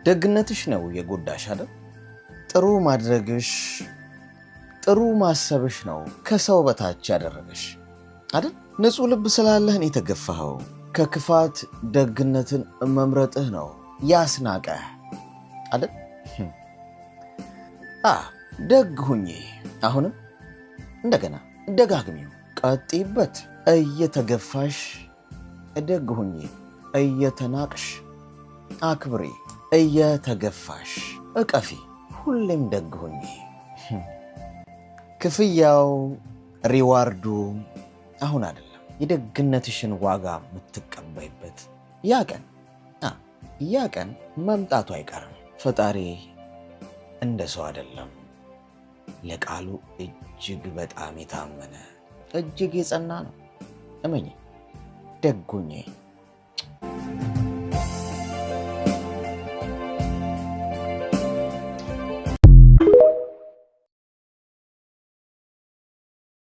ደግነትሽ ነው የጎዳሽ አይደል? ጥሩ ማድረግሽ ጥሩ ማሰብሽ ነው ከሰው በታች ያደረገሽ አይደል? ንጹህ ልብ ስላለህ ነው የተገፋኸው። ከክፋት ደግነትን መምረጥህ ነው ያስናቀህ አይደል? ደግ ሁኚ። አሁንም እንደገና ደጋግሚው፣ ቀጥይበት። እየተገፋሽ ደግ ሁኚ፣ እየተናቅሽ አክብሪ፣ እየተገፋሽ እቀፊ። ሁሌም ደግ ሁኚ። ክፍያው ሪዋርዱ አሁን አይደለም፣ የደግነትሽን ዋጋ የምትቀበይበት ያ ቀን መምጣቱ አይቀርም። ፈጣሪ እንደ ሰው አይደለም። ለቃሉ እጅግ በጣም የታመነ እጅግ የጸና ነው። እመኚ፣ ደግ ሁኚ።